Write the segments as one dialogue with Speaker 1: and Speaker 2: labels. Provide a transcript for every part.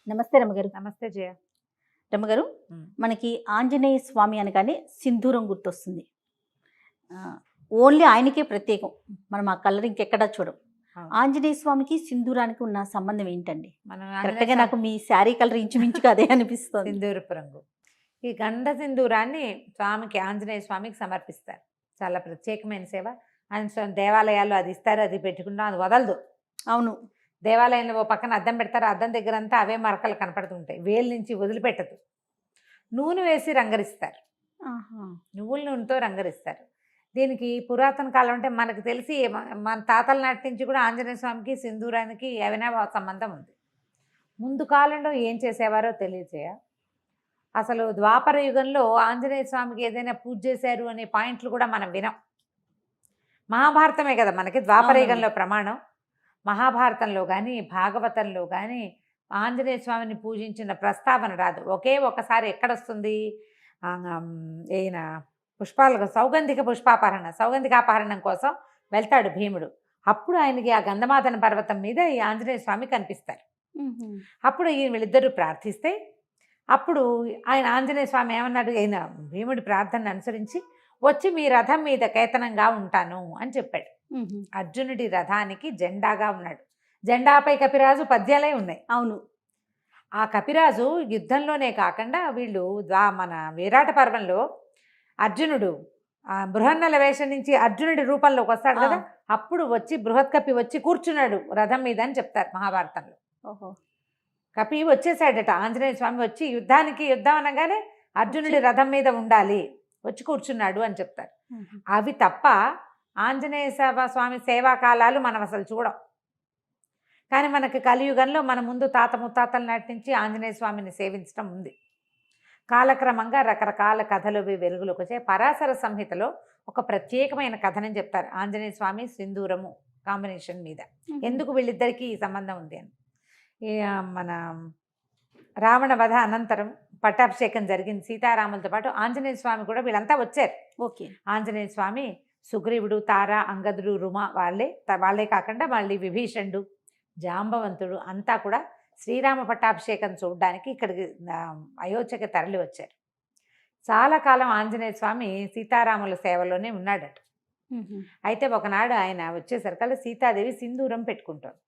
Speaker 1: నమస్తే రమ్మగారు.
Speaker 2: నమస్తే జయ.
Speaker 1: రమ్మగారు, మనకి ఆంజనేయ స్వామి అనగానే సింధూరం గుర్తొస్తుంది. ఓన్లీ ఆయనకే ప్రత్యేకం. మనం ఆ కలర్ ఇంకెక్కడా చూడం. ఆంజనేయ స్వామికి సింధూరానికి ఉన్న సంబంధం ఏంటండి? కరెక్ట్గా నాకు మీ శారీ కలర్ ఇంచుమించుగా అదే అనిపిస్తుంది.
Speaker 2: సింధూరపు రంగు. ఈ గంధ సింధూరాన్ని స్వామికి, ఆంజనేయ స్వామికి సమర్పిస్తారు. చాలా ప్రత్యేకమైన సేవ. ఆయన దేవాలయాల్లో అది ఇస్తారు, అది పెట్టుకుంటాం, అది వదలదు.
Speaker 1: అవును,
Speaker 2: దేవాలయంలో ఓ పక్కన అద్దం పెడతారు, అద్దం దగ్గర అంతా అవే మరకలు కనపడుతుంటాయి, వేలు నుంచి వదిలిపెట్టదు. నూనె వేసి రంగరిస్తారు, నువ్వుల నూనెతో రంగరిస్తారు. దీనికి పురాతన కాలం అంటే మనకు తెలిసి మన తాతల నాటి నుంచి కూడా ఆంజనేయ స్వామికి సింధూరానికి ఏమైనా సంబంధం ఉంది. ముందు కాలంలో ఏం చేసేవారో తెలియజేయ. అసలు ద్వాపర యుగంలో ఆంజనేయ స్వామికి ఏదైనా పూజ చేశారు అనే పాయింట్లు కూడా మనం వినం. మహాభారతమే కదా మనకి ద్వాపర యుగంలో ప్రమాణం. మహాభారతంలో కానీ భాగవతంలో కానీ ఆంజనేయ స్వామిని పూజించిన ప్రస్తావన రాదు. ఒకే ఒకసారి ఎక్కడొస్తుంది, ఈయన సౌగంధికాపహరణం కోసం వెళ్తాడు భీముడు. అప్పుడు ఆయనకి ఆ గంధమాదన పర్వతం మీద ఈ ఆంజనేయ స్వామి కనిపిస్తారు. అప్పుడు ఈయన వీళ్ళిద్దరూ ప్రార్థిస్తే అప్పుడు ఆయన ఆంజనేయ స్వామి ఏమన్నాడు, ఈయన భీముడి ప్రార్థనను అనుసరించి వచ్చి మీ రథం మీద కేతనంగా ఉంటాను అని చెప్పాడు. అర్జునుడి రథానికి జెండాగా ఉన్నాడు. జెండాపై కపిరాజు పద్యాలే ఉన్నాయి.
Speaker 1: అవును,
Speaker 2: ఆ కపిరాజు యుద్ధంలోనే కాకుండా వీళ్ళు మన విరాట పర్వంలో అర్జునుడు బృహన్నల వేషం నుంచి అర్జునుడి రూపంలోకి వస్తాడు కదా, అప్పుడు వచ్చి బృహత్ కపి వచ్చి కూర్చున్నాడు రథం మీద అని చెప్తారు మహాభారతంలో. కపి వచ్చేసాడట, ఆంజనేయ స్వామి వచ్చి యుద్ధం అనగానే అర్జునుడి రథం మీద ఉండాలి, వచ్చి కూర్చున్నాడు అని చెప్తారు. అవి తప్ప ఆంజనేయ స్వామి సేవా కాలాలు మనం అసలు చూడం. కానీ మనకి కలియుగంలో మన ముందు తాత ముత్తాతల నాటి నుంచి ఆంజనేయ స్వామిని సేవించడం ఉంది. కాలక్రమంగా రకరకాల కథలు వెలుగులోకి వచ్చాయి. పరాశర సంహితలో ఒక ప్రత్యేకమైన కథనని చెప్తారు ఆంజనేయ స్వామి సింధూరము కాంబినేషన్ మీద. ఎందుకు వీళ్ళిద్దరికీ ఈ సంబంధం ఉంది అని. మన రావణ వధ అనంతరం పట్టాభిషేకం జరిగింది సీతారాములతో పాటు. ఆంజనేయ స్వామి కూడా వీళ్ళంతా వచ్చారు.
Speaker 1: ఓకే, ఆంజనేయ
Speaker 2: స్వామి, సుగ్రీవుడు, తార, అంగదుడు, రుమ వాళ్ళే కాకుండా మళ్ళీ విభీషణుడు, జాంబవంతుడు అంతా కూడా శ్రీరామ పట్టాభిషేకం చూడడానికి ఇక్కడికి అయోధ్యకి తరలి వచ్చారు. చాలా కాలం ఆంజనేయ స్వామి సీతారాముల సేవలోనే ఉన్నాడట. అయితే ఒకనాడు ఆయన వచ్చేసరికల్లా సీతాదేవి సింధూరం పెట్టుకుంటాడు,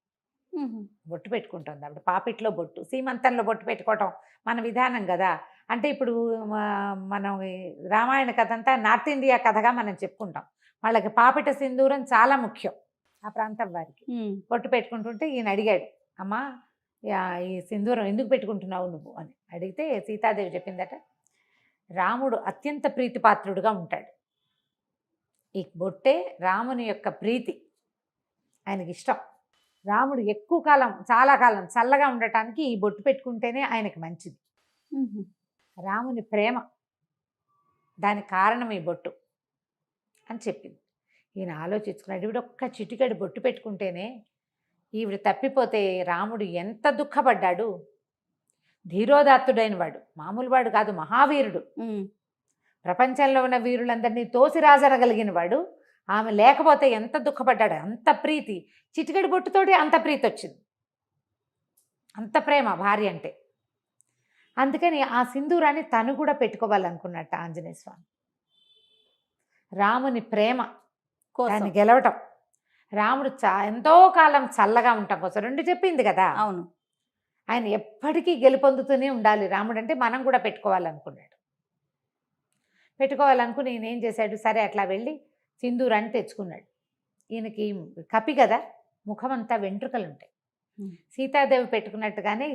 Speaker 2: బొట్టు పెట్టుకుంటుంది. అప్పుడు పాపిట్లో బొట్టు, సీమంతంలో బొట్టు పెట్టుకోవటం మన విధానం కదా. అంటే ఇప్పుడు మనం రామాయణ కథ అంతా నార్త్ ఇండియా కథగా మనం చెప్పుకుంటాం. వాళ్ళకి పాపిట సింధూరం చాలా ముఖ్యం ఆ ప్రాంతం వారికి. బొట్టు పెట్టుకుంటుంటే ఈయన అడిగాడు, అమ్మా ఈ సింధూరం ఎందుకు పెట్టుకుంటున్నావు నువ్వు అని అడిగితే సీతాదేవి చెప్పిందట, రాముడు అత్యంత ప్రీతిపాత్రుడుగా ఉంటాడు, ఈ బొట్టే రాముని యొక్క ప్రీతి, ఆయనకి ఇష్టం. రాముడు ఎక్కువ కాలం, చాలా కాలం చల్లగా ఉండటానికి ఈ బొట్టు పెట్టుకుంటేనే ఆయనకి మంచిది. రాముని ప్రేమ, దానికి కారణం ఈ బొట్టు అని చెప్పింది. ఈయన ఆలోచించుకున్నాడు, ఈవిడ ఒక్క చిటికెడు బొట్టు పెట్టుకుంటేనే ఈవిడ తప్పిపోతే రాముడు ఎంత దుఃఖపడ్డాడు. ధీరోదాత్తుడైన వాడు, మామూలు వాడు కాదు, మహావీరుడు. ప్రపంచంలో ఉన్న వీరులందరినీ తోసిరాజనగలిగిన వాడు. ఆమె లేకపోతే ఎంత దుఃఖపడ్డాడు. అంత ప్రీతి, చిటికెడు బొట్టుతోటి అంత ప్రీతి వచ్చింది, అంత ప్రేమ భార్య అంటే. అందుకని ఆ సింధూరాన్ని తను కూడా పెట్టుకోవాలనుకున్నట్టు ఆంజనేయ స్వామి. రాముని ప్రేమ దాన్ని గెలవటం, రాముడు ఎంతో కాలం చల్లగా ఉండటం కోసం రెండు చెప్పింది కదా.
Speaker 1: అవును,
Speaker 2: ఆయన ఎప్పటికీ గెలుపొందుతూనే ఉండాలి రాముడు అంటే, మనం కూడా పెట్టుకోవాలనుకున్నాడు. పెట్టుకోవాలనుకుని ఈయన ఏం చేశాడు, సరే అట్లా వెళ్ళి సింధూరాన్ని తెచ్చుకున్నాడు. ఈయనకి కపి కదా, ముఖమంతా వెంట్రుకలు ఉంటాయి. సీతాదేవి పెట్టుకున్నట్టుగానే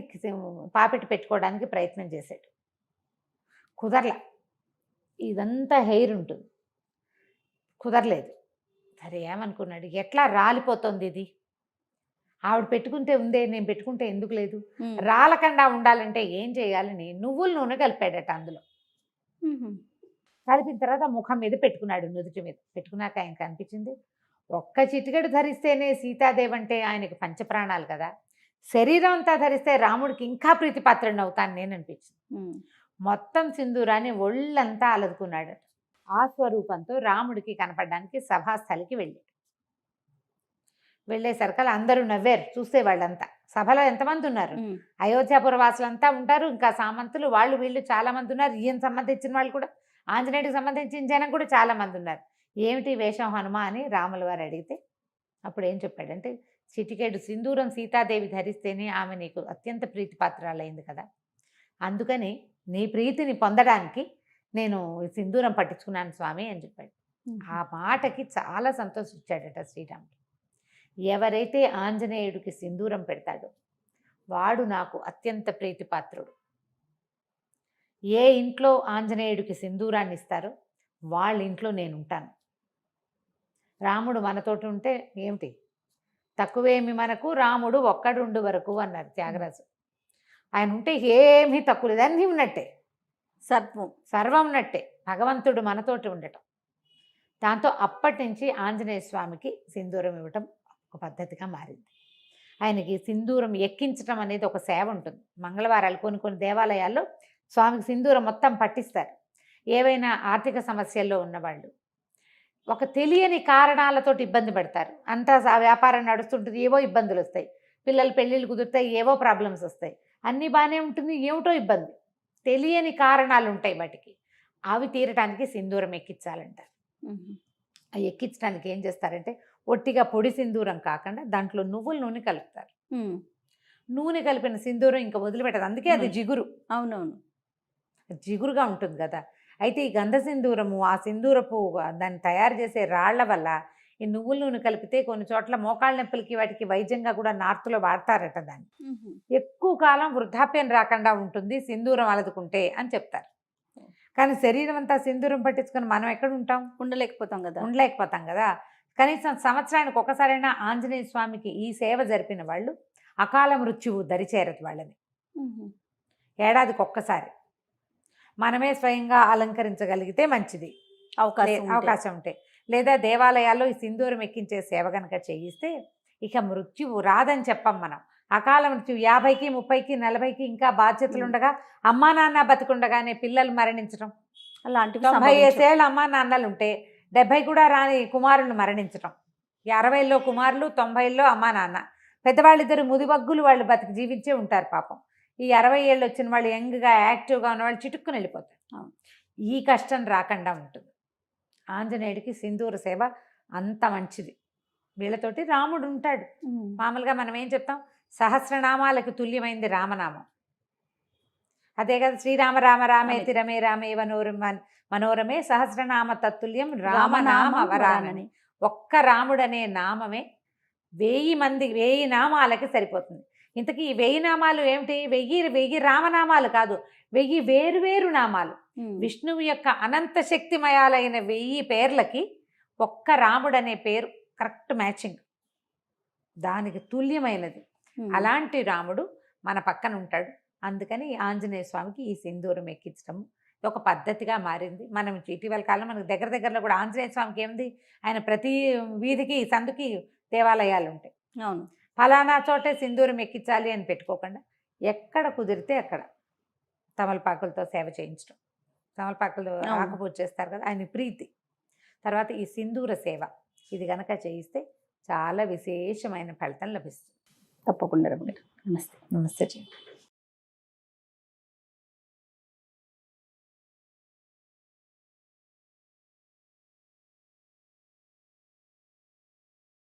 Speaker 2: పాపిటి పెట్టుకోవడానికి ప్రయత్నం చేశాడు, కుదరలా. ఇదంతా హెయిర్ ఉంటుంది, కుదరలేదు. సరే ఏమనుకున్నాడు, ఎట్లా రాలిపోతుంది ఇది, ఆవిడ పెట్టుకుంటే ఉందే, నేను పెట్టుకుంటే ఎందుకు లేదు, రాలకుండా ఉండాలంటే ఏం చేయాలని నువ్వుల నూనె కలిపాడట. అందులో కలిపిన తర్వాత ముఖం మీద పెట్టుకున్నాడు, నుదుటి మీద పెట్టుకున్నాక ఆయనకు అనిపించింది, ఒక్క చిటికెడు ధరిస్తేనే సీతాదేవి అంటే ఆయనకి పంచప్రాణాలు కదా, శరీరం అంతా ధరిస్తే రాముడికి ఇంకా ప్రీతిపాత్రుడిని అవుతాను నేను అనిపించింది. మొత్తం సింధూరాన్ని ఒళ్ళంతా అలదుకున్నాడు. ఆ స్వరూపంతో రాముడికి కనపడడానికి సభాస్థలికి వెళ్ళాడు. వెళ్ళేసరికల్లా అందరూ నవ్వారు చూసేవాళ్ళంతా. సభలో ఎంతమంది ఉన్నారు, అయోధ్యాపుర వాసులంతా ఉంటారు, ఇంకా సామంతులు వాళ్ళు వీళ్ళు చాలా మంది ఉన్నారు, ఈయన సంబంధించిన వాళ్ళు కూడా, ఆంజనేయుడికి సంబంధించిన జనం కూడా చాలా మంది ఉన్నారు. ఏమిటి వేషం హనుమ అని రాముల వారు అడిగితే అప్పుడు ఏం చెప్పాడంటే, చిటికెడు సింధూరం సీతాదేవి ధరిస్తేనే ఆమె నీకు అత్యంత ప్రీతిపాత్రాలైంది కదా, అందుకని నీ ప్రీతిని పొందడానికి నేను ఈ సింధూరం పట్టించుకున్నాను స్వామి అని చెప్పాడు. ఆ మాటకి చాలా సంతోషించాడట శ్రీరాముడు. ఎవరైతే ఆంజనేయుడికి సింధూరం పెడతాడో వాడు నాకు అత్యంత ప్రీతిపాత్రుడు. ఏ ఇంట్లో ఆంజనేయుడికి సింధూరాన్ని ఇస్తారో వాళ్ళ ఇంట్లో నేను ఉంటాను. రాముడు మనతోటి ఉంటే ఏమిటి తక్కువేమి మనకు, రాముడు ఒక్కడుండు వరకు అన్నారు త్యాగరాజు. ఆయన ఉంటే ఏమీ తక్కువ లేదు, అన్నీ ఉన్నట్టే, సర్వం ఉన్నట్టే, భగవంతుడు మనతోటి ఉండటం. దాంతో అప్పటి నుంచి ఆంజనేయ స్వామికి సింధూరం ఇవ్వటం ఒక పద్ధతిగా మారింది. ఆయనకి సింధూరం ఎక్కించడం అనేది ఒక సేవ ఉంటుంది. మంగళవారాలు కొన్ని దేవాలయాల్లో స్వామికి సింధూరం మొత్తం పట్టిస్తారు. ఏవైనా ఆర్థిక సమస్యల్లో ఉన్నవాళ్ళు, ఒక తెలియని కారణాలతోటి ఇబ్బంది పడతారు, అంతా వ్యాపారం నడుస్తుంటుంది, ఏవో ఇబ్బందులు వస్తాయి, పిల్లలు పెళ్ళిళ్ళు కుదురుతాయి, ఏవో ప్రాబ్లమ్స్ వస్తాయి, అన్నీ బాగానే ఉంటుంది, ఏమిటో ఇబ్బంది, తెలియని కారణాలు ఉంటాయి వాటికి. అవి తీరటానికి సింధూరం ఎక్కించాలంటారు. అవి ఎక్కించడానికి ఏం చేస్తారంటే ఒట్టిగా పొడి సింధూరం కాకుండా దాంట్లో నువ్వుల నూనె కలుపుతారు. నూనె కలిపిన సింధూరం ఇంకా వదిలిపెట్టదు, అందుకే అది జిగురు.
Speaker 1: అవునవును,
Speaker 2: జిగురుగా ఉంటుంది కదా. అయితే ఈ గంధ సింధూరము, ఆ సింధూరపు దాన్ని తయారు చేసే రాళ్ల వల్ల ఈ నువ్వుల నూనె కలిపితే కొన్ని చోట్ల మోకాళ్ళ నొప్పులకి వాటికి వైద్యంగా కూడా నార్త్లో వాడతారట. దాన్ని ఎక్కువ కాలం వృద్ధాప్యం రాకుండా ఉంటుంది సింధూరం అలదుకుంటే అని చెప్తారు. కానీ శరీరం అంతా సింధూరం పట్టించుకొని మనం ఎక్కడ ఉంటాం, ఉండలేకపోతాం కదా. కనీసం సంవత్సరానికి ఒకసారైనా ఆంజనేయ స్వామికి ఈ సేవ జరిపిన వాళ్ళు అకాల మృత్యువు దరిచేరదు వాళ్ళని. ఏడాదికి ఒక్కసారి మనమే స్వయంగా అలంకరించగలిగితే మంచిది, అవకాశం ఉంటే. లేదా దేవాలయాల్లో ఈ సింధూరం ఎక్కించే సేవ కనుక చేయిస్తే ఇక మృత్యువు రాదని చెప్పం మనం. అకాల మృత్యు 50కి 30కి 40కి ఇంకా బాధ్యతలు ఉండగా, అమ్మా నాన్న బతికుండగానే పిల్లలు మరణించడం,
Speaker 1: అలాంటివి
Speaker 2: 95 ఏళ్ళ అమ్మా నాన్నలు ఉంటే 70 కూడా రాని కుమారులు మరణించడం, 60లో కుమారులు 90లో అమ్మా నాన్న, పెద్దవాళ్ళిద్దరు ముదిబగ్గులు వాళ్ళు బతికి జీవించే ఉంటారు పాపం. ఈ 60 ఏళ్ళు వచ్చిన వాళ్ళు యంగ్గా యాక్టివ్గా ఉన్న వాళ్ళు చిటుక్కుని వెళ్ళిపోతారు. ఈ కష్టం రాకుండా ఉంటుంది. ఆంజనేయుడికి సింధూర సేవ అంత మంచిది. వీళ్ళతోటి రాముడు ఉంటాడు. మామూలుగా మనం ఏం చెప్తాం, సహస్రనామాలకు తుల్యమైంది రామనామం. అదే కదా, శ్రీరామ రామ రామేతి రమే రామే మనోరమే సహస్రనామ తత్తుల్యం రామనామ వరానని. ఒక్క రాముడనే నామమే 1000 నామాలకి సరిపోతుంది. ఇంతకీ ఈ 1000 నామాలు ఏమిటి? 1000 రామనామాలు కాదు, 1000 వేరు నామాలు. విష్ణువు యొక్క అనంత శక్తిమయాలైన 1000 పేర్లకి ఒక్క రాముడనే పేరు కరెక్ట్ మ్యాచింగ్, దానికి తుల్యమైనది. అలాంటి రాముడు మన పక్కన ఉంటాడు. అందుకని ఆంజనేయ స్వామికి ఈ సింధూరం ఎక్కించడం ఒక పద్ధతిగా మారింది. మనం ఇటీవల కాలం మనకు దగ్గరలో కూడా ఆంజనేయ స్వామికి ఏముంది, ఆయన ప్రతి వీధికి సందుకి దేవాలయాలు ఉంటాయి.
Speaker 1: అవును,
Speaker 2: ఫలానా చోటే సింధూరం ఎక్కించాలి అని పెట్టుకోకుండా ఎక్కడ కుదిరితే అక్కడ తమలపాకులతో సేవ చేయించడం. తమలపాకులు ఆకుపూజ చేస్తారు కదా, ఆయన ప్రీతి. తర్వాత ఈ సింధూర సేవ, ఇది కనుక చేయిస్తే చాలా విశేషమైన ఫలితం లభిస్తుంది.
Speaker 1: తప్పకుండా. నమస్తే.
Speaker 2: నమస్తే.